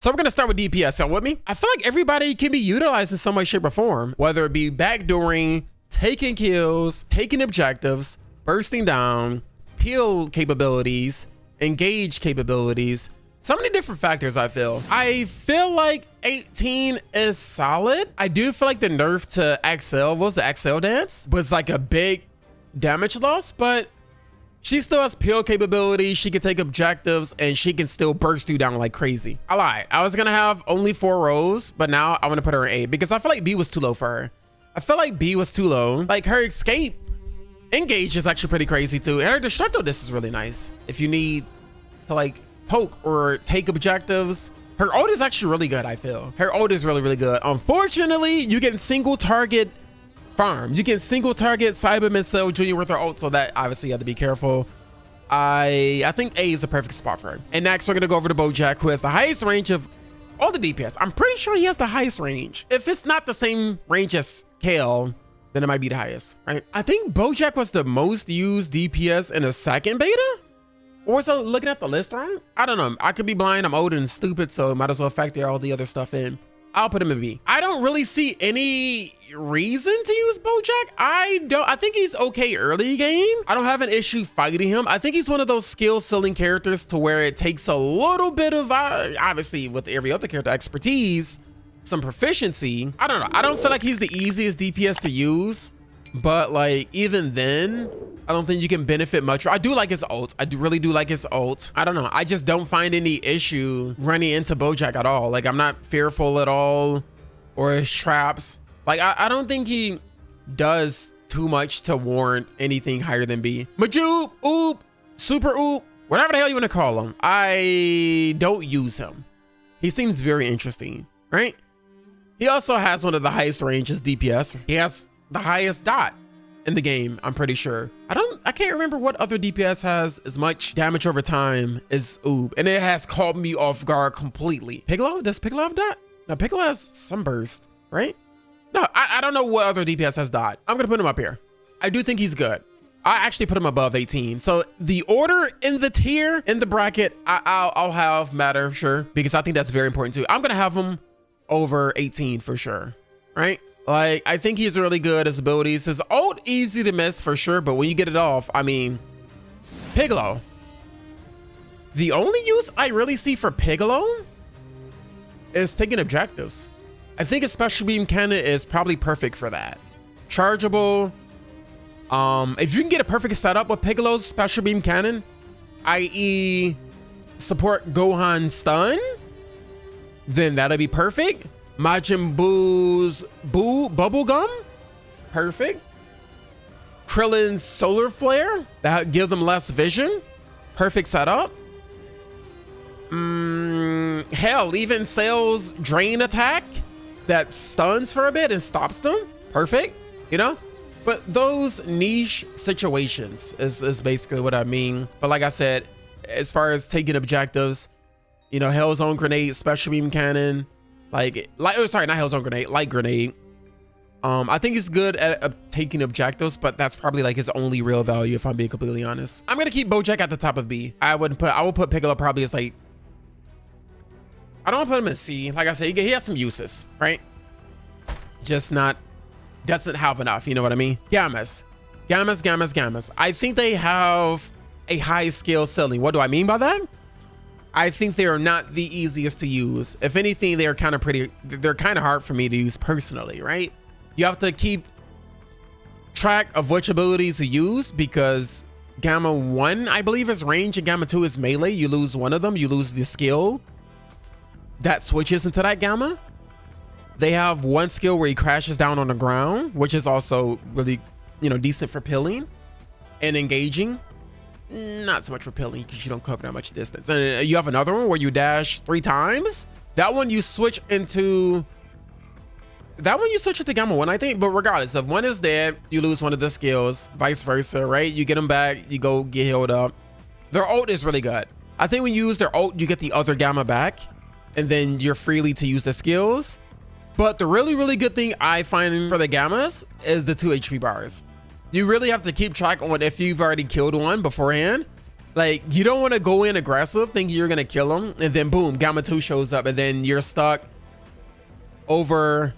So we're gonna start with DPS. So with me, I feel like everybody can be utilized in some way, shape, or form, whether it be backdooring, taking kills, taking objectives, bursting down, peel capabilities, engage capabilities. So many different factors. I feel like 18 is solid. I do feel like the nerf to XL was the XL dance was like a big damage loss, but she still has peel capability. She can take objectives and she can still burst you down like crazy. I lied. I was gonna have only 4 rows, but now I want to put her in A because I feel like B was too low for her. I feel like B was too low. Like her escape engage is actually pretty crazy too. And her destructo disc is really nice. If you need to like poke or take objectives, her ult is actually really good. I feel her ult is really good. Unfortunately, you get single target farm. You get single target Cyberman Cell Jr. with her ult, so that obviously you have to be careful. I think A is the perfect spot for her. And next we're gonna go over to Bojack, who has the highest range of all the DPS. I'm pretty sure he has the highest range. If it's not the same range as Kale, then it might be the highest, right? I think Bojack was the most used DPS in a second beta. Or so looking at the list, right? I don't know. I could be blind. I'm old and stupid, so might as well factor all the other stuff in. I'll put him in B. I don't really see any reason to use Bojack. I think he's okay early game. I don't have an issue fighting him. I think he's one of those skill ceiling characters to where it takes a little bit of, obviously with every other character, expertise, some proficiency. I don't know. I don't feel like he's the easiest DPS to use, but like even then, I don't think you can benefit much. I do like his ult. I really do like his ult. I don't know. I just don't find any issue running into Bojack at all. Like I'm not fearful at all or his traps. Like I don't think he does too much to warrant anything higher than B. Majub, Uub, Super Uub, whatever the hell you want to call him. I don't use him. He seems very interesting, right? He also has one of the highest ranges DPS. He has the highest dot in the game, I'm pretty sure. I can't remember what other DPS has as much damage over time as Uub, and it has caught me off guard completely. Piccolo? Does Piccolo have dot? No, Piccolo has Sunburst, right? No, I don't know what other DPS has dot. I'm gonna put him up here. I do think he's good. I actually put him above 18. So the order in the tier, in the bracket, I'll have matter, sure, because I think that's very important too. I'm gonna have him over 18 for sure, right? Like, I think he's really good. His abilities, his ult, easy to miss for sure, but when you get it off, I mean, Piccolo. The only use I really see for Piccolo is taking objectives. I think a special beam cannon is probably perfect for that. Chargeable. If you can get a perfect setup with Piccolo's special beam cannon, i.e. support Gohan stun, then that'll be perfect. Majin Buu's bubblegum, perfect. Krillin's solar flare, that give them less vision, perfect setup. Hell, even Cell's drain attack that stuns for a bit and stops them, perfect, you know? But those niche situations is basically what I mean. But like I said, as far as taking objectives, you know, Hell's own grenade, special beam cannon, sorry, not Hell's own grenade, light grenade. I think he's good at taking objectives, but that's probably like his only real value, if I'm being completely honest. I'm gonna keep Bojack at the top of B. I will put Piccolo probably as like, I don't want to put him in C. Like I said, he has some uses, right? Just doesn't have enough, you know what I mean? Gammas. I think they have a high skill ceiling. What do I mean by that? I think they are not the easiest to use. If anything, they're kind of hard for me to use personally, right? You have to keep track of which abilities to use because Gamma 1, I believe, is range and Gamma 2 is melee. You lose one of them, you lose the skill that switches into that Gamma. They have one skill where he crashes down on the ground, which is also really, you know, decent for pilling and engaging. Not so much for pilling because you don't cover that much distance. And you have another one where you dash 3 times. That one you switch into Gamma 1, I think. But regardless, if one is dead, you lose one of the skills, vice versa, right? You get them back, you go get healed up. Their ult is really good. I think when you use their ult, you get the other Gamma back, and then you're freely to use the skills. But the really good thing I find for the Gammas is the 2 HP bars. You really have to keep track on if you've already killed one beforehand. Like, you don't want to go in aggressive thinking you're going to kill him, and then boom, Gamma 2 shows up, and then you're stuck over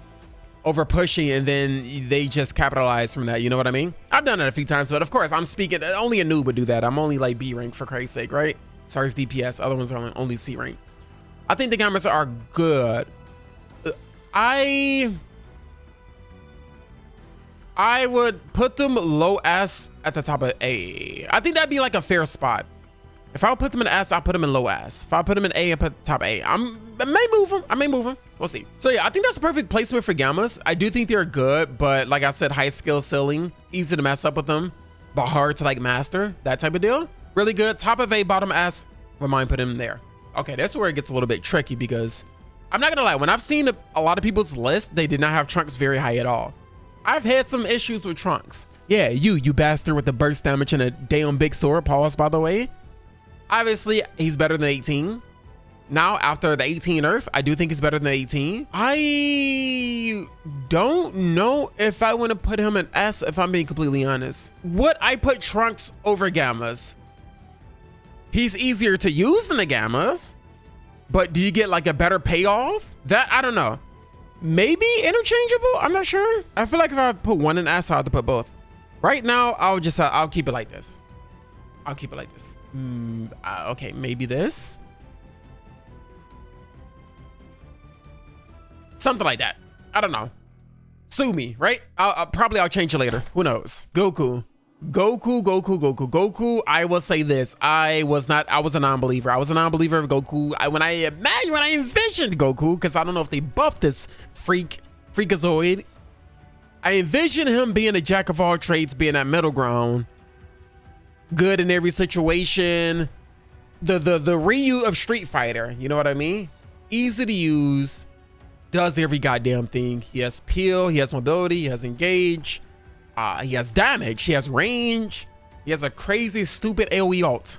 pushing, and then they just capitalize from that. You know what I mean? I've done it a few times, but of course, I'm speaking, only a noob would do that. I'm only like B rank for Christ's sake, right? Sorry, it's DPS. Other ones are only C rank. I think the Gammas are good. I would put them low S at the top of A. I think that'd be like a fair spot. If I would put them in S, I'll put them in low S. If I put them in A, I put top A. I may move them. I may move them. We'll see. So yeah, I think that's a perfect placement for Gammas. I do think they're good, but like I said, high skill ceiling, easy to mess up with them, but hard to like master, that type of deal. Really good. Top of A, bottom S. Wouldn't mind putting them there. Okay, that's where it gets a little bit tricky because I'm not gonna lie. When I've seen a lot of people's list, they did not have Trunks very high at all. I've had some issues with Trunks. Yeah, you bastard with the burst damage and a damn big sword. Pause, by the way. Obviously, he's better than 18. Now, after the 18 Earth, I do think he's better than 18. I don't know if I want to put him in S, if I'm being completely honest. Would I put Trunks over Gammas? He's easier to use than the Gammas, but do you get like a better payoff? That, I don't know. Maybe interchangeable? I'm not sure. I feel like if I put one in S, I'll have to put both. Right now, I'll keep it like this. I'll keep it like this. Okay, maybe this. Something like that. I don't know. Sue me, right? I'll change it later. Who knows? Goku. I will say this. I was a non-believer. I was a non-believer of Goku. When I envisioned Goku, because I don't know if they buffed this freakazoid. I envisioned him being a jack of all trades, being that middle ground. Good in every situation. The Ryu of Street Fighter, you know what I mean? Easy to use, does every goddamn thing. He has peel, he has mobility, he has engage, he has damage, he has range, he has a crazy stupid AoE ult.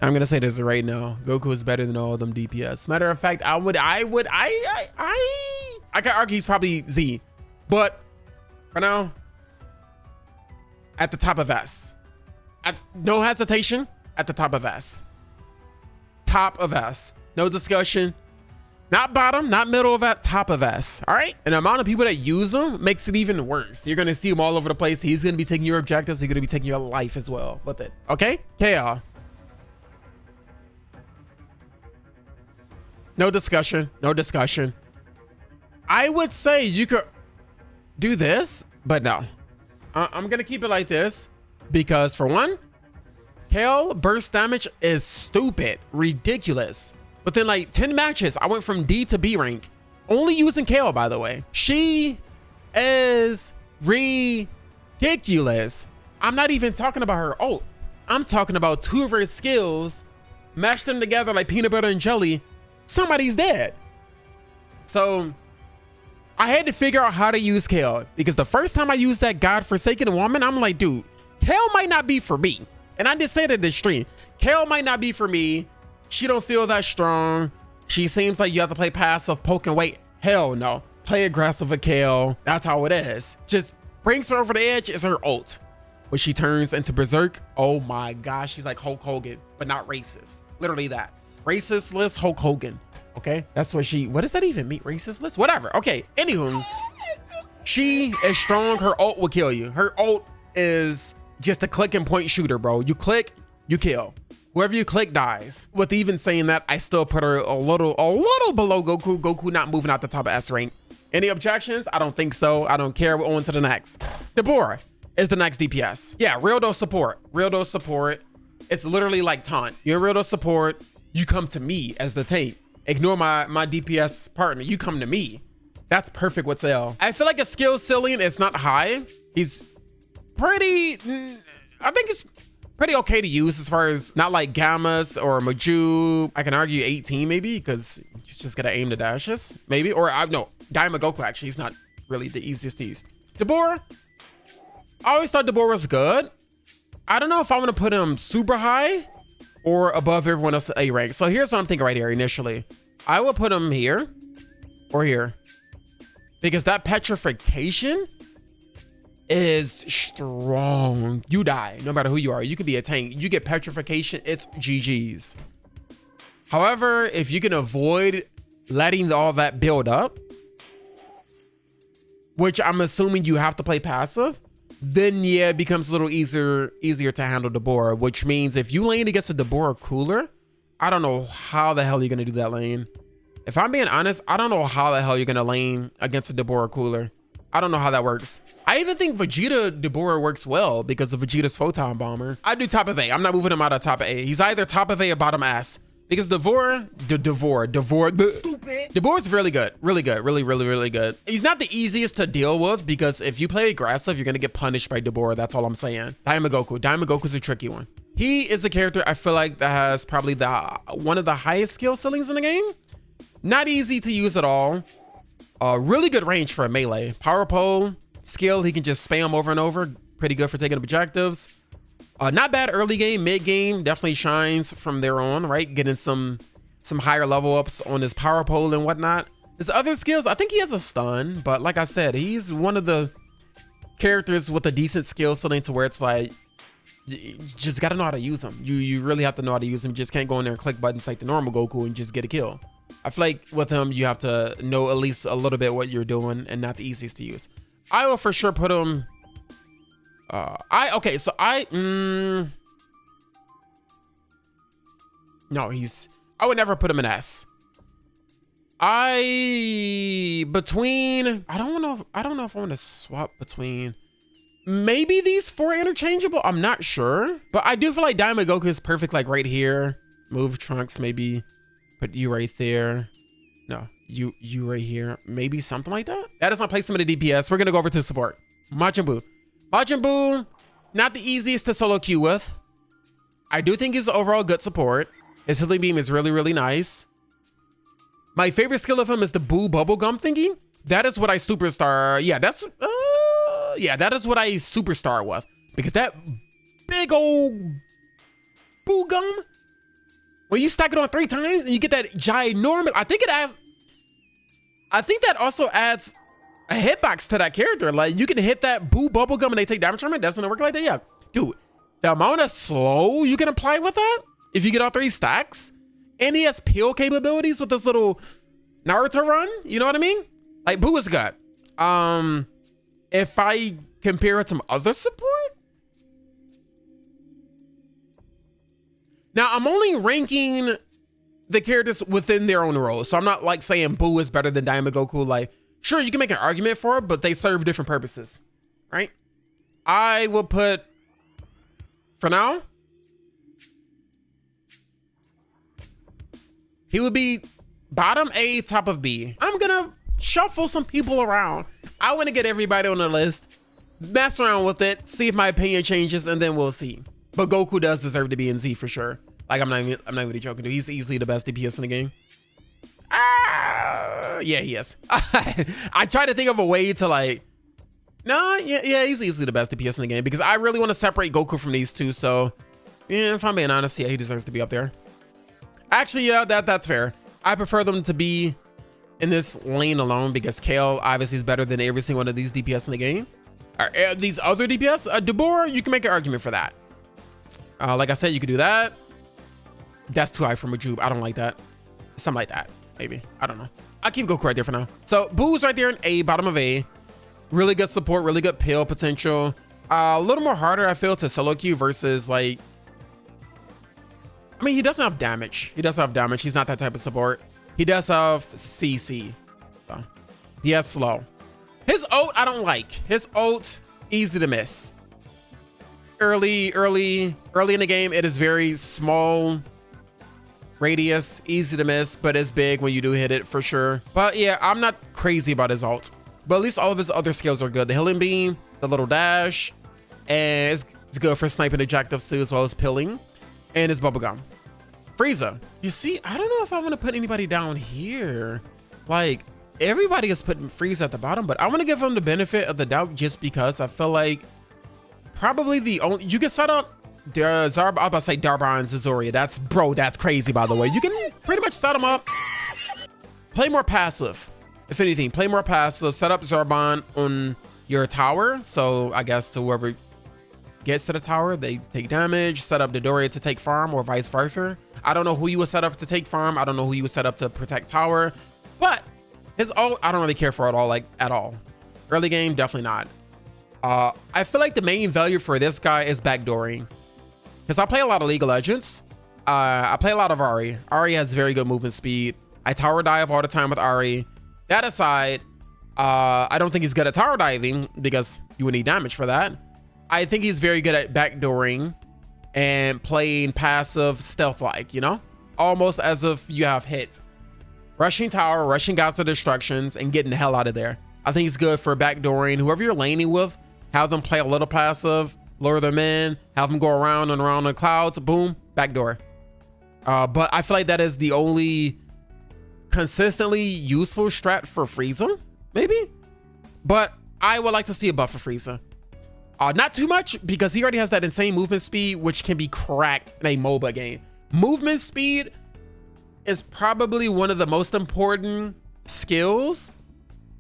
I'm gonna say this right now. Goku is better than all of them DPS. Matter of fact, I can argue he's probably Z, but for now, at the top of S. No hesitation, at the top of S. Top of S. No discussion. Not bottom, not middle of that, top of S. All right? And the amount of people that use them makes it even worse. You're going to see him all over the place. He's going to be taking your objectives. He's going to be taking your life as well with it. Okay? Kale. No discussion. No discussion. I would say you could do this, but no. I'm going to keep it like this. Because for one, Kale burst damage is stupid, ridiculous. Within like 10 matches, I went from D to B rank. Only using Kale, by the way. She is ridiculous. I'm not even talking about her ult. I'm talking about two of her skills. Mash them together like peanut butter and jelly. Somebody's dead. So I had to figure out how to use Kale. Because the first time I used that godforsaken woman, I'm like, dude, Kale might not be for me. And I just said it in this stream. Kale might not be for me. She don't feel that strong. She seems like you have to play passive, poke and wait. Hell no. Play aggressive with Kale. That's how it is. Just brings her over the edge is her ult. When she turns into Berserk, oh my gosh, she's like Hulk Hogan, but not racist. Literally that. Racist list Hulk Hogan. Okay? That's what does that even mean? Racist list? Whatever. Okay. Anywho, she is strong. Her ult will kill you. Her ult is just a click and point shooter, bro. You click, you kill. Whoever you click dies. With even saying that, I still put her a little below Goku. Goku not moving out the top of S rank. Any objections? I don't think so. I don't care. We're on to the next. Dabura is the next DPS. Yeah, real dose support. Real dose support. It's literally like taunt. You're real dose support. You come to me as the tank. Ignore my DPS partner. You come to me. That's perfect with Cell. I feel like his skill ceiling is not high. He's pretty, I think it's pretty okay to use as far as not like Gammas or Maju. I can argue 18 maybe because he's just gonna aim the dashes maybe. Or no, Daima Goku actually. He's not really the easiest to use. Dabura. I always thought Dabura was good. I don't know if I want to put him super high or above everyone else A rank. So here's what I'm thinking right here initially. I will put him here or here. Because that petrification is strong. You die, no matter who you are. You could be a tank. You get petrification, it's GG's. However, if you can avoid letting all that build up, which I'm assuming you have to play passive, then yeah, it becomes a little easier to handle Dabura, which means if you lane against a Dabura cooler, I don't know how the hell you're gonna do that lane. If I'm being honest, I don't know how the hell you're gonna lane against a Dabura cooler. I don't know how that works. I even think Vegeta Dabura works well because of Vegeta's photon bomber. I do top of A. I'm not moving him out of top of A. He's either top of A or bottom ass. Because Dabura is really good. Really good. He's not the easiest to deal with because if you play aggressive, you're gonna get punished by Dabura. That's all I'm saying. Diamond Goku's a tricky one. He is a character I feel like that has probably one of the highest skill ceilings in the game. Not easy to use at all. Really good range for a melee. Power pole skill, he can just spam over and over. Pretty good for taking objectives. Not bad early game, mid game, definitely shines from there on, right? Getting some higher level ups on his power pole and whatnot. His other skills, I think he has a stun, but like I said, he's one of the characters with a decent skill ceiling to where it's like, you just gotta know how to use him. You really have to know how to use him. You just can't go in there and click buttons like the normal Goku and just get a kill. I feel like with him, you have to know at least a little bit what you're doing and not the easiest to use. I will for sure put him, no, I would never put him in S. I don't know if I want to swap between maybe these four interchangeable. I'm not sure, but I do feel like Diamond Goku is perfect. Like right here, move Trunks, maybe put you right there. No, you right here, maybe something like that. That is my placement of DPS. We're gonna go over to support. Majin Buu, not the easiest to solo queue with. I do think he's overall good support. His healing beam is really nice. My favorite skill of him is the Buu bubblegum thingy. That is what I superstar. Yeah, that is what I superstar with, because that big old Buu gum, when you stack it on 3 times and you get that ginormous, I think that also adds a hitbox to that character. Like you can hit that Buu bubblegum and they take damage from it. Doesn't it work like that? Yeah, dude, the amount of slow you can apply with that if you get all 3 stacks, and he has peel capabilities with this little Naruto run. You know what I mean? Like Buu is good. If I compare it to other support, now I'm only ranking the characters within their own roles. So I'm not like saying Buu is better than Diamond Goku. Like, sure, you can make an argument for it, but they serve different purposes, right? I will put, for now, he would be bottom A, top of B. I'm gonna shuffle some people around. I want to get everybody on the list, mess around with it, see if my opinion changes, and then we'll see. But Goku does deserve to be in Z for sure. Like I'm not even joking, dude. He's easily the best DPS in the game. Yeah, he is. I try to think of a way to like, he's easily the best DPS in the game because I really want to separate Goku from these two. So yeah, if I'm being honest, yeah, he deserves to be up there. Actually, yeah, that's fair. I prefer them to be in this lane alone because Kale obviously is better than every single one of these DPS in the game. These other DPS, Dabura, you can make an argument for that. Like I said, you could do that. That's too high for Majub. I don't like that. Something like that, maybe. I don't know. I'll keep Goku right there for now. So Buu's right there in A, bottom of A. Really good support, really good peel potential. A little more harder, I feel, to solo queue versus like, I mean, he doesn't have damage. He's not that type of support. He does have CC. So, he has slow. His ult, I don't like. His ult, easy to miss. Early in the game, it is very small radius, easy to miss, but it's big when you do hit it for sure. But yeah, I'm not crazy about his ult. But at least all of his other skills are good. The healing beam, the little dash, and it's good for sniping objectives too, as well as pilling. And his bubblegum. Frieza. You see, I don't know if I want to put anybody down here. Like, everybody is putting Frieza at the bottom, but I want to give him the benefit of the doubt just because I feel like probably the only, you can set up I'm about to say Dabura and Zazoria. That's crazy, by the way. You can pretty much set them up. Play more passive. If anything, play more passive. Set up Zarbon on your tower. So I guess to whoever gets to the tower, they take damage. Set up Dabura to take farm or vice versa. I don't know who you would set up to take farm. I don't know who you would set up to protect tower, but his ult, I don't really care for it all, like at all. Early game, definitely not. I feel like the main value for this guy is backdooring, because I play a lot of League of Legends. I play a lot of Ahri. Ahri has very good movement speed. I tower dive all the time with Ahri. That aside, I don't think he's good at tower diving because you would need damage for that. I think he's very good at backdooring and playing passive stealth-like, you know? Almost as if you have hit. Rushing tower, rushing gods of destructions, and getting the hell out of there. I think he's good for backdooring. Whoever you're laning with, have them play a little passive, lure them in, have them go around and around the clouds, boom, backdoor. But I feel like that is the only consistently useful strat for Frieza, maybe? But I would like to see a buff for Frieza. Not too much, because he already has that insane movement speed, which can be cracked in a MOBA game. Movement speed is probably one of the most important skills,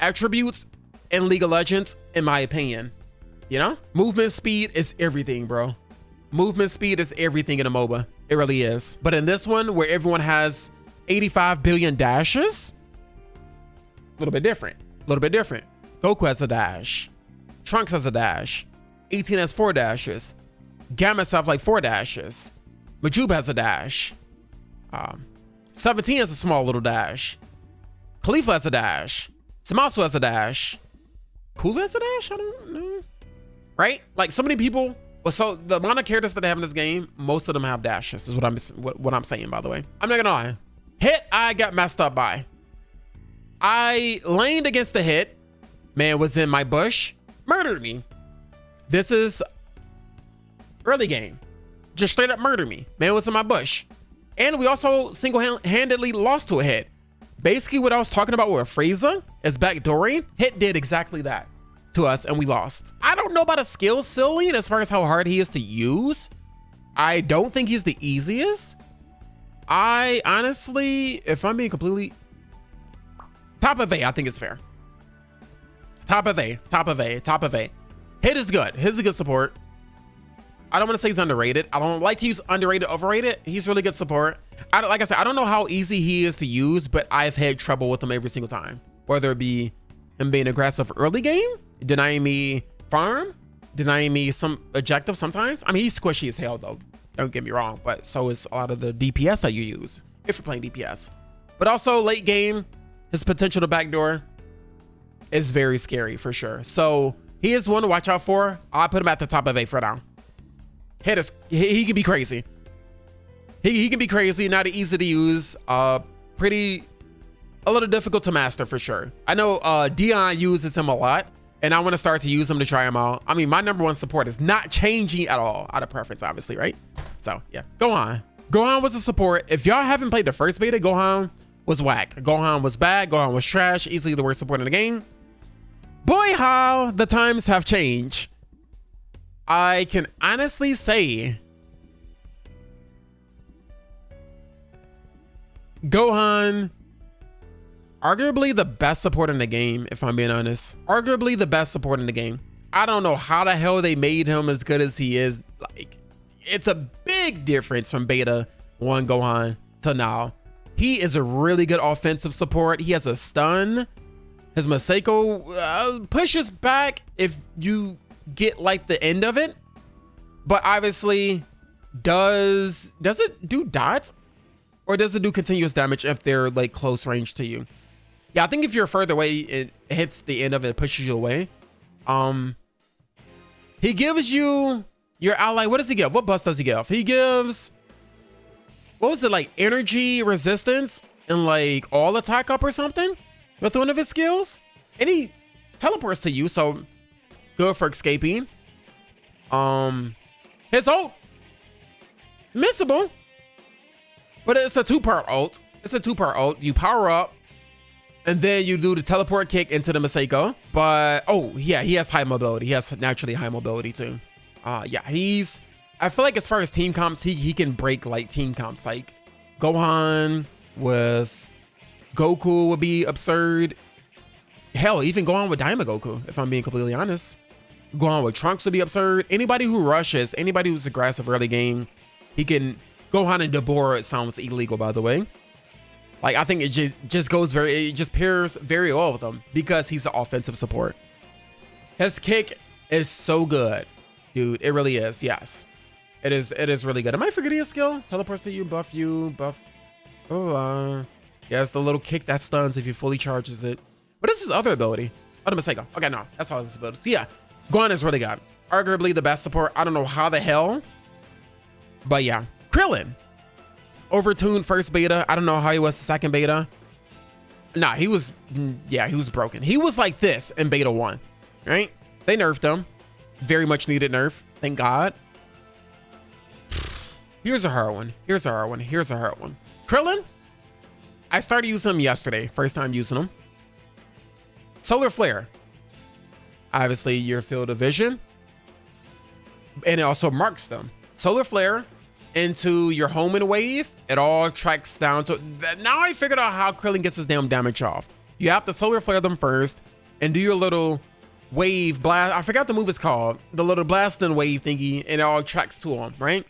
attributes in League of Legends, in my opinion. You know, movement speed is everything, bro. Movement speed is everything in a MOBA. It really is. But in this one, where everyone has 85 billion dashes, a little bit different. A little bit different. Goku has a dash. Trunks has a dash. 18 has 4 dashes. Gammas have like 4 dashes. Majub has a dash. 17 has a small little dash. Caulifla has a dash. Zamasu has a dash. Cool has a dash? I don't know. Right? Like, so many people. Well, so the amount of characters that they have in this game, most of them have dashes, is what I'm saying, by the way. I'm not gonna lie. Hit, I got messed up by. I laned against the Hit. Man was in my bush. Murdered me. This is early game. Just straight up murdered me. Man was in my bush. And we also single-handedly lost to a Hit. Basically, what I was talking about with Frieza is backdooring. Hit did exactly that to us, and we lost. I don't know about a skill ceiling as far as how hard he is to use. I don't think he's the easiest. I honestly, if I'm being completely... Top of A, I think it's fair. Top of A, top of A, top of A. Hit is good. Hit is a good support. I don't want to say he's underrated. I don't like to use underrated, overrated. He's really good support. Like I said, I don't know how easy he is to use, but I've had trouble with him every single time. Whether it be him being aggressive early game, denying me farm, denying me some objective sometimes. I mean, he's squishy as hell though. Don't get me wrong, but so is a lot of the DPS that you use if you're playing DPS. But also late game, his potential to backdoor is very scary for sure. So he is one to watch out for. I'll put him at the top of A for now. Hit is, he can be crazy. He can be crazy, not easy to use, a little difficult to master for sure. I know Dion uses him a lot, and I want to start to use him to try him out. I mean, my number one support is not changing at all, out of preference, obviously, right? So yeah, Gohan. Gohan was a support. If y'all haven't played the first beta, Gohan was whack. Gohan was bad. Gohan was trash. Easily the worst support in the game. Boy, how the times have changed. I can honestly say Gohan, arguably the best support in the game, if I'm being honest. Arguably the best support in the game. I don't know how the hell they made him as good as he is. Like, it's a big difference from beta 1 Gohan to now. He is a really good offensive support. He has a stun. His Maseko pushes back if you get like the end of it, but obviously does it do dots, or does it do continuous damage if they're like close range to you? Yeah, I think if you're further away, it hits the end of it, pushes you away. He gives you your ally. What does he give? What buff does he give? He gives, what was it, like energy resistance and like all attack up or something with one of his skills, and he teleports to you, so good for escaping. His ult, missable, but it's a two-part ult. It's a two-part ult. You power up, and then you do the teleport kick into the Maseko. But oh yeah, he has high mobility. He has naturally high mobility too. Yeah, I feel like as far as team comps, he can break like team comps. Like Gohan with Goku would be absurd. Hell, even Gohan with Daima Goku, if I'm being completely honest. Gohan with Trunks would be absurd. Anybody who rushes, anybody who's aggressive early game, he can. Gohan and Dabura, it sounds illegal, by the way. Like, I think it just goes it just pairs very well with him because he's an offensive support. His kick is so good, dude. It really is. Yes, it is really good. Am I forgetting a skill? Teleports to you, buff. Oh, yeah, it's the little kick that stuns if you fully charges it. What is his other ability? Oh, the Masego. Okay, no, that's all his abilities. So yeah, Gohan is really good. Arguably the best support. I don't know how the hell, but yeah. Krillin, overtuned first beta. I don't know how he was the second beta. Nah, he was broken. He was like this in beta 1, right? They nerfed him. Very much needed nerf. Thank God. Here's a hard one. Krillin, I started using him yesterday. First time using him. Solar Flare. Obviously, your field of vision. And it also marks them. Solar Flare into your home and wave. It all tracks down to... Now I figured out how Krillin gets his damn damage off. You have to Solar Flare them first and do your little wave blast. I forgot the move is called. The little blast and wave thingy, and it all tracks to him, right?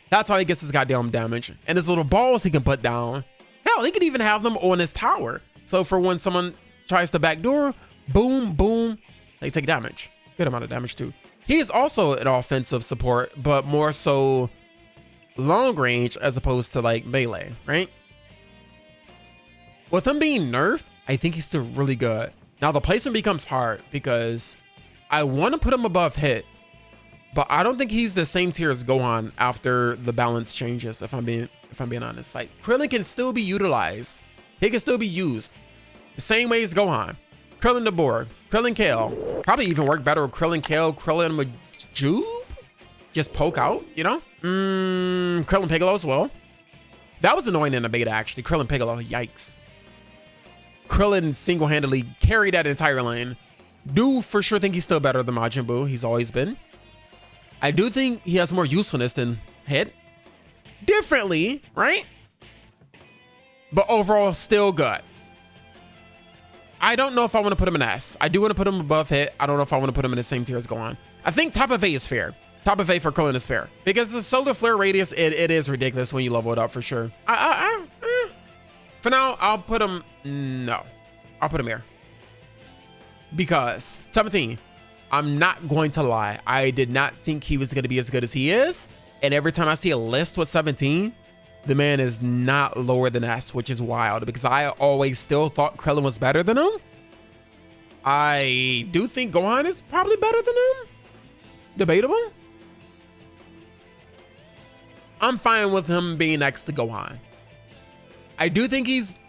That's how he gets his goddamn damage. And his little balls he can put down. Hell, he could even have them on his tower. So for when someone tries to backdoor, boom, boom, they take damage. Good amount of damage too. He is also an offensive support, but more so long range as opposed to like melee, right? With him being nerfed, I think he's still really good. Now the placement becomes hard because I want to put him above Hit, but I don't think he's the same tier as Gohan after the balance changes. If I'm being honest, like Krillin can still be utilized. He can still be used the same way as Gohan. Krillin Dabura, Krillin Kale, probably even work better with Krillin Kale, Krillin Majube. Just poke out, you know? Krillin Piccolo as well. That was annoying in the beta, actually. Krillin Piccolo, yikes. Krillin single-handedly carried that entire lane. Do for sure think he's still better than Majin Buu. He's always been. I do think he has more usefulness than Hit. Differently, right? But overall, still good. I don't know if I want to put him in S. I do want to put him above Hit. I don't know if I want to put him in the same tier as Gohan. I think top of A is fair. Top of A for Krillin is fair. Because the Solar Flare radius, it is ridiculous when you level it up for sure. For now, I'll put him, no. I'll put him here. Because 17, I'm not going to lie. I did not think he was going to be as good as he is. And every time I see a list with 17, the man is not lower than S, which is wild because I always still thought Krillin was better than him. I do think Gohan is probably better than him. Debatable. I'm fine with him being next to Gohan. I do think he's,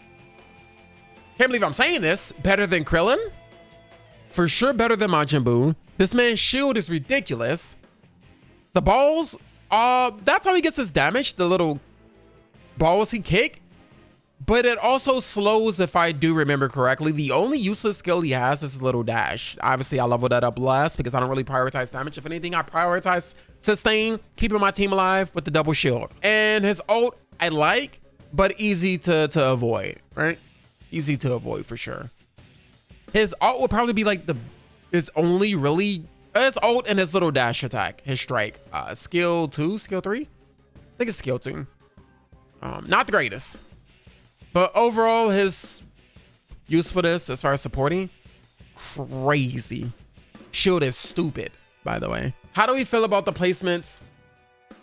can't believe I'm saying this, better than Krillin. For sure better than Majin Buu. This man's shield is ridiculous. The balls, that's how he gets his damage, the little balls he kick. But it also slows, if I do remember correctly. The only useless skill he has is his little dash. Obviously, I leveled that up less because I don't really prioritize damage. If anything, I prioritize sustain, keeping my team alive with the double shield. And his ult, I like, but easy to avoid, right? Easy to avoid for sure. His ult would probably be like his only really, his ult and his little dash attack, his strike. Skill 2, skill 3? I think it's skill 2. Not the greatest. But overall, his usefulness as far as supporting, crazy. Shield is stupid, by the way. How do we feel about the placements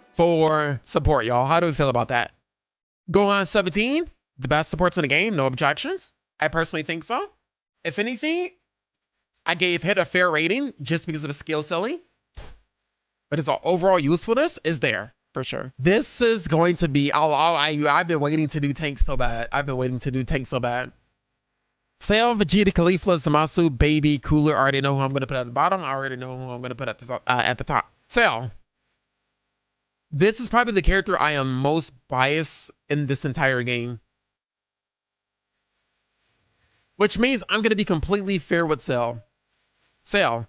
for support, y'all? How do we feel about that? Gohan 17, the best supports in the game, no objections. I personally think so. If anything, I gave Hit a fair rating just because of his skill ceiling. But his overall usefulness is there. For sure. This is going to be, I've been waiting to do tanks so bad. Cell, Vegeta, Caulifla, Zamasu, Baby, Cooler. I already know who I'm going to put at the bottom. I already know who I'm going to put at the top. Cell. This is probably the character I am most biased in this entire game. Which means I'm going to be completely fair with Cell. Cell.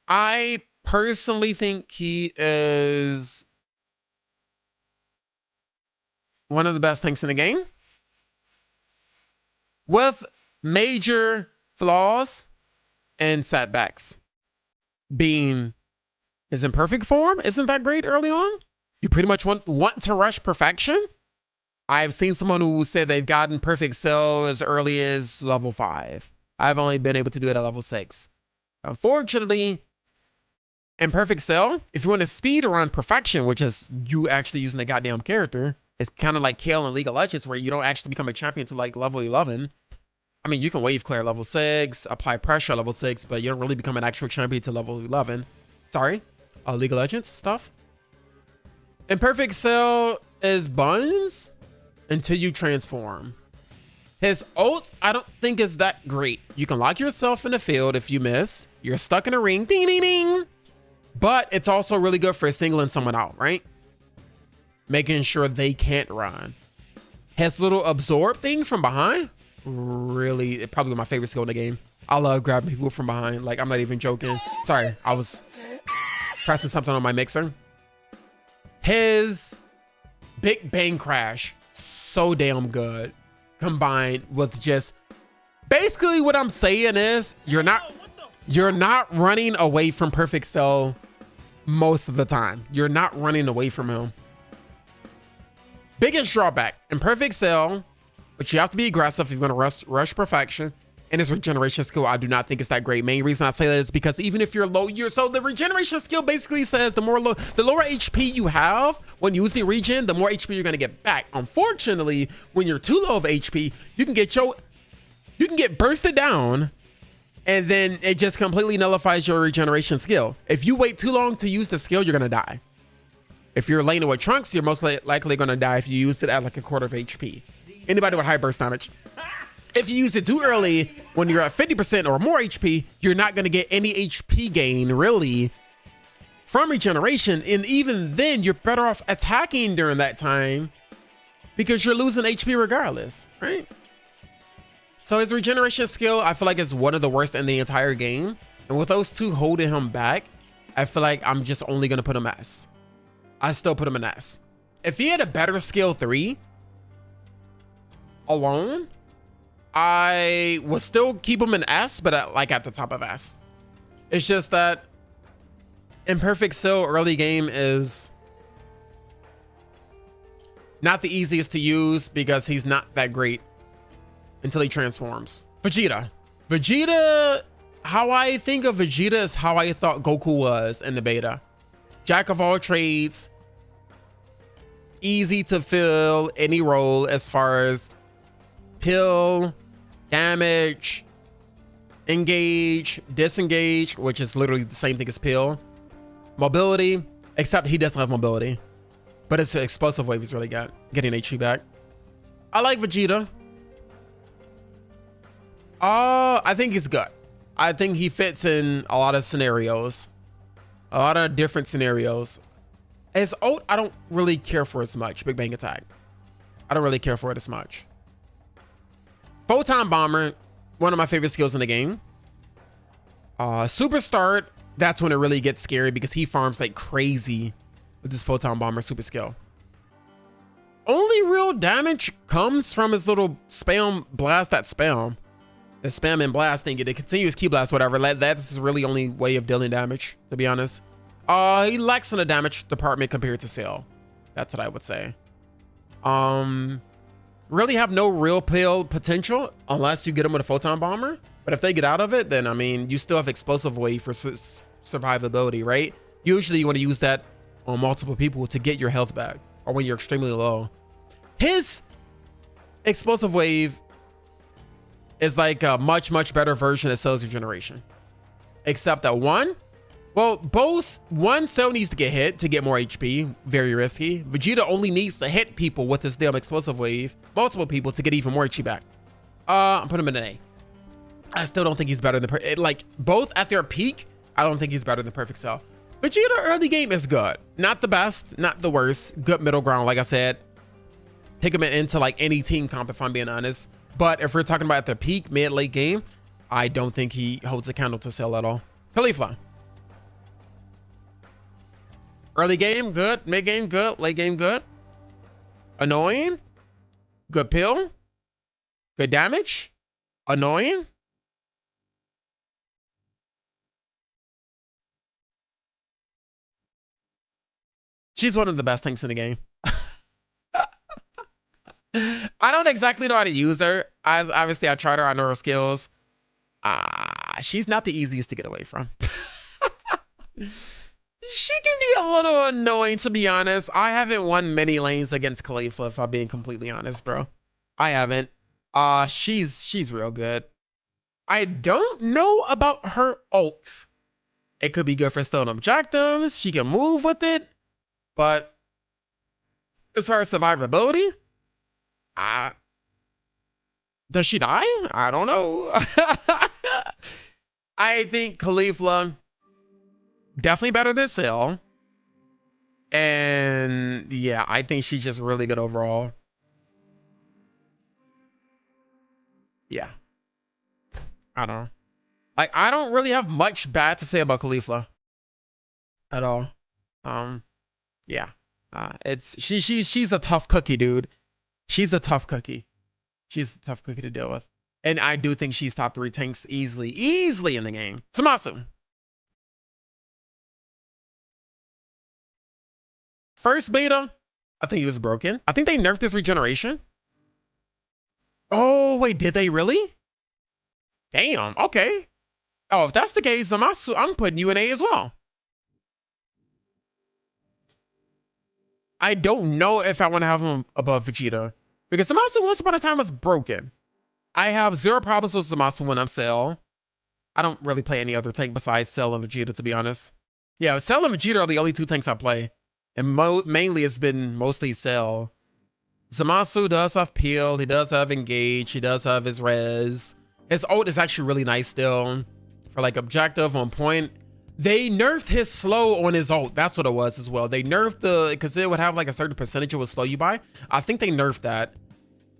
I personally think he is one of the best tanks in the game with major flaws, and setbacks. Being is in perfect form. Isn't that great early on? You pretty much want to rush perfection. I've seen someone who said they've gotten perfect cell as early as level 5. I've only been able to do it at level 6. Unfortunately, in perfect cell, if you want to speed run perfection, which is you actually using a goddamn character, it's kind of like Kale in League of Legends, where you don't actually become a champion to like level 11. I mean, you can wave clear level 6, apply pressure level 6, but you don't really become an actual champion to level 11. Sorry, League of Legends stuff. Imperfect Cell is buns until you transform. His ult, I don't think is that great. You can lock yourself in the field if you miss. You're stuck in a ring, ding, ding, ding. But it's also really good for singling someone out, right? Making sure they can't run. His little absorb thing from behind, really, probably my favorite skill in the game. I love grabbing people from behind. Like, I'm not even joking. Sorry, I was pressing something on my mixer. His Big Bang Crash, so damn good. Combined with just, basically what I'm saying is, you're not running away from Perfect Cell most of the time. You're not running away from him. Biggest drawback in Perfect Cell, but you have to be aggressive if you're gonna rush perfection. And his regeneration skill, I do not think it's that great. Main reason I say that is because even if you're low, so the regeneration skill basically says the lower HP you have when using regen, the more HP you're gonna get back. Unfortunately, when you're too low of HP, you can get bursted down, and then it just completely nullifies your regeneration skill. If you wait too long to use the skill, you're gonna die. If you're laning with Trunks, you're most likely gonna die if you use it at like a quarter of HP. Anybody with high burst damage. If you use it too early, when you're at 50% or more HP, you're not gonna get any HP gain really from regeneration. And even then, you're better off attacking during that time because you're losing HP regardless, right? So his regeneration skill, I feel like is one of the worst in the entire game. And with those two holding him back, I feel like I'm just only gonna put him S. I still put him in S. If he had a better skill 3 alone, I would still keep him in S, but at the top of S. It's just that Imperfect Cell early game is not the easiest to use because he's not that great until he transforms. Vegeta, how I think of Vegeta is how I thought Goku was in the beta. Jack of all trades, easy to fill any role as far as pill, damage, engage, disengage, which is literally the same thing as pill, mobility, except he doesn't have mobility, but his explosive wave is really good, getting HP back. I like Vegeta. I think he's good. I think he fits in a lot of scenarios, a lot of different scenarios. His ult, I don't really care for as much. Big Bang Attack, I don't really care for it as much. Photon Bomber, one of my favorite skills in the game. Super Start, that's when it really gets scary because he farms like crazy with this Photon Bomber super skill. Only real damage comes from his little spam blast, that spam. The spam and blast thing, the continuous key blast, whatever. That's his really only way of dealing damage, to be honest. He lacks in the damage department compared to Cell. That's what I would say. Really have no real pill potential unless you get them with a Photon Bomber. But if they get out of it, then I mean, you still have explosive wave for survivability, right? Usually you want to use that on multiple people to get your health back or when you're extremely low. His explosive wave is like a much better version of Cell's regeneration, except that one Cell needs to get hit to get more HP, very risky. Vegeta only needs to hit people with this damn explosive wave, multiple people, to get even more HP back. I'm putting him in an A. I still don't think he's better than like both at their peak. I don't think he's better than Perfect Cell. Vegeta early game is good, not the best, not the worst, good middle ground. Like I said, pick him into like any team comp if I'm being honest. But if we're talking about at the peak, mid late game, I don't think he holds a candle to Cell at all. Caulifla. Early game, good. Mid game, good. Late game, good. Annoying. Good pill. Good damage. Annoying. She's one of the best tanks in the game. I don't exactly know how to use her. As obviously I tried her, I know her skills. She's not the easiest to get away from. She can be a little annoying, to be honest. I haven't won many lanes against Caulifla, if I'm being completely honest, bro. I haven't. She's real good. I don't know about her ult. It could be good for stealing objectives. She can move with it. But as far as survivability, does she die? I don't know. I think Caulifla definitely better than Cell. And yeah, I think she's just really good overall. Yeah. I don't know. Like, I don't really have much bad to say about Caulifla at all. Yeah. She's a tough cookie, dude. She's a tough cookie. She's a tough cookie to deal with. And I do think she's top 3 tanks easily in the game. Zamasu. First beta, I think he was broken. I think they nerfed his regeneration. Oh, wait, did they really? Damn, okay. Oh, if that's the case, Zamasu, I'm putting you in A as well. I don't know if I want to have him above Vegeta. Because Zamasu once upon a time was broken. I have 0 problems with Zamasu when I'm Cell. I don't really play any other tank besides Cell and Vegeta, to be honest. Yeah, Cell and Vegeta are the only 2 tanks I play. And mainly it's been mostly Cell. Zamasu does have Peel. He does have Engage. He does have his Res. His ult is actually really nice still. For like objective on point. They nerfed his slow on his ult. That's what it was as well. They nerfed because it would have like a certain percentage it would slow you by. I think they nerfed that.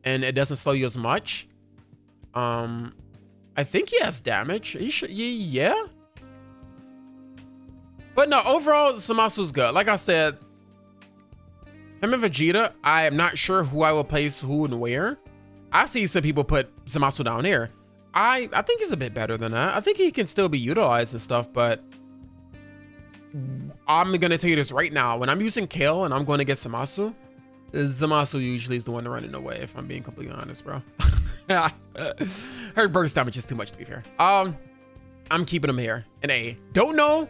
And it doesn't slow you as much. I think he has damage. He should, yeah. But no, overall, Zamasu's good. Like I said, him and Vegeta, I am not sure who I will place who and where. I've seen some people put Zamasu down here. I think he's a bit better than that. I think he can still be utilized and stuff, but I'm gonna tell you this right now. When I'm using Kale and I'm going to get Zamasu usually is the one running away, if I'm being completely honest, bro. Her burst damage is too much, to be fair. I'm keeping him here in A. Don't know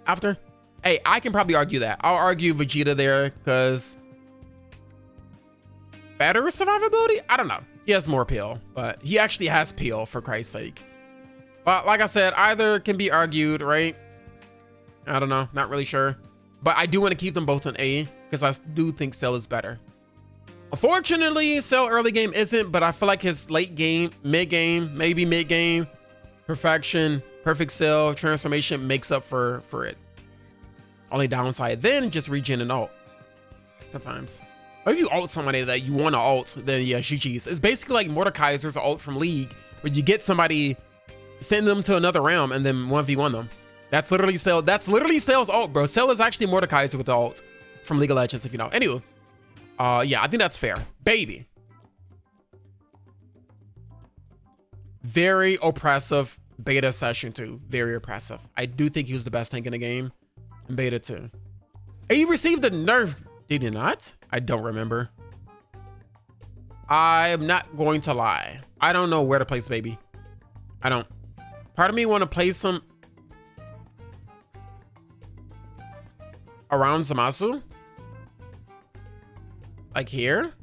after. Hey, I can probably argue that. I'll argue Vegeta there because better survivability? I don't know. He has more peel, but he actually has peel, for Christ's sake. But like I said, either can be argued, right? I don't know, not really sure. But I do want to keep them both in A because I do think Cell is better. Unfortunately, Cell early game isn't, but I feel like his late game, mid game, maybe mid game, perfection, perfect Cell, transformation makes up for it. Only downside then, just regen and ult sometimes. Or if you ult somebody that you want to ult, then yeah, GG's. It's basically like Mordekaiser's ult from League, where you get somebody, send them to another realm, and then 1v1 them. That's literally Cell. That's literally Cell's ult, bro. Cell is actually Mordekaiser with the ult from League of Legends, if you know. Anyway, yeah, I think that's fair. Baby. Very oppressive beta session 2. Very oppressive. I do think he was the best tank in the game in beta 2. He received a nerf. Did he not? I don't remember. I'm not going to lie. I don't know where to place Baby. I don't. Part of me want to place him around Zamasu. Like here.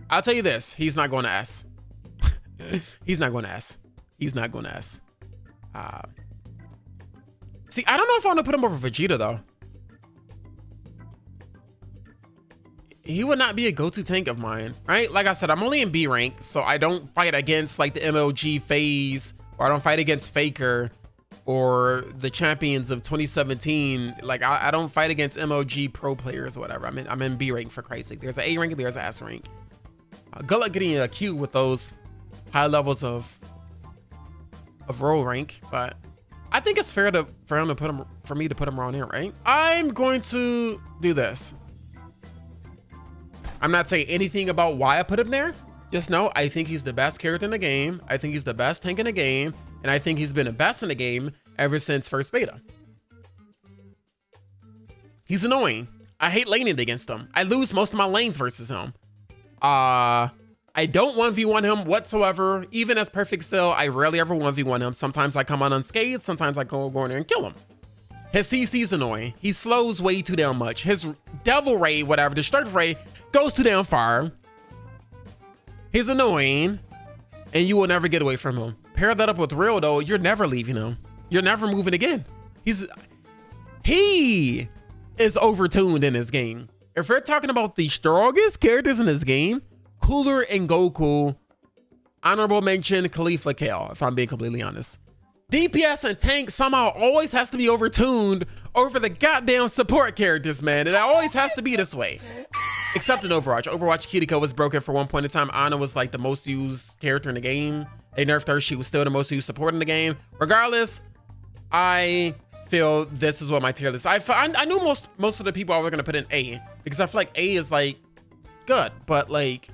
I'll tell you this. He's not going to S. He's not going to S. He's not going to S. See, I don't know if I want to put him over Vegeta, though. He would not be a go-to tank of mine, right? Like I said, I'm only in B rank, so I don't fight against like the MLG phase, or I don't fight against Faker or the champions of 2017. Like I don't fight against MLG pro players or whatever. I'm in B rank, for Christ's sake. There's an A rank, there's an S rank. Good luck getting a Q with those high levels of role rank, but I think it's fair for me to put him around here, right? I'm going to do this. I'm not saying anything about why I put him there. Just know I think he's the best character in the game. I think he's the best tank in the game. And I think he's been the best in the game ever since first beta. He's annoying. I hate laning against him. I lose most of my lanes versus him. I don't 1v1 him whatsoever. Even as Perfect Cell, I rarely ever 1v1 him. Sometimes I come on unscathed. Sometimes I go in there and kill him. His CC's annoying. He slows way too damn much. His Devil Ray, whatever, Destructive Ray, goes too damn far. He's annoying, and you will never get away from him. Pair that up with Real, though, you're never leaving him. You're never moving again. He is overtuned in this game. If we're talking about the strongest characters in this game, Cooler and Goku, honorable mention, Caulifla Kale, if I'm being completely honest. DPS and tank somehow always has to be overtuned over the goddamn support characters, man. It always has to be this way. Except in Overwatch. Overwatch Kiriko was broken for one point in time. Ana was like the most used character in the game. They nerfed her. She was still the most used support in the game. Regardless, I feel this is what my tier list. I knew most of the people I was gonna put in A, because I feel like A is like good, but like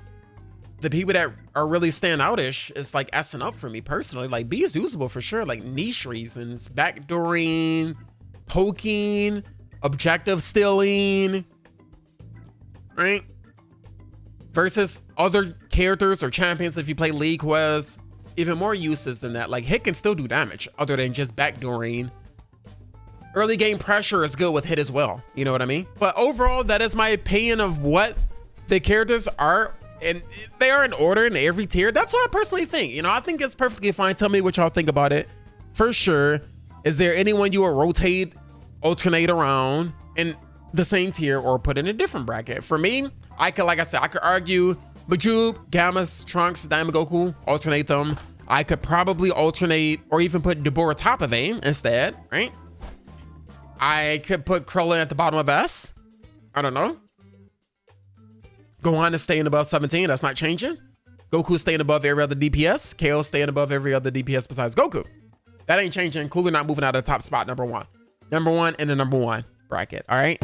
the people that are really standoutish is like S&ing up for me personally. Like B is usable for sure, like niche reasons, backdooring, poking, objective stealing, right? Versus other characters or champions if you play League who has even more uses than that. Like Hit can still do damage other than just backdooring. Early game pressure is good with Hit as well. You know what I mean? But overall, that is my opinion of what the characters are. And they are in order in every tier. That's what I personally think. You know, I think it's perfectly fine. Tell me what y'all think about it. For sure. Is there anyone you will rotate, alternate around in the same tier or put in a different bracket? For me, I could, like I said, I could argue Bajube, Gammas, Trunks, Diamond Goku, alternate them. I could probably alternate or even put Dabura top of A instead, right? I could put Krillin at the bottom of S. I don't know. Gohan is staying above 17. That's not changing. Goku staying above every other DPS. Kale staying above every other DPS besides Goku. That ain't changing. Cooler not moving out of the top spot, number one. Number one in the number one bracket. All right.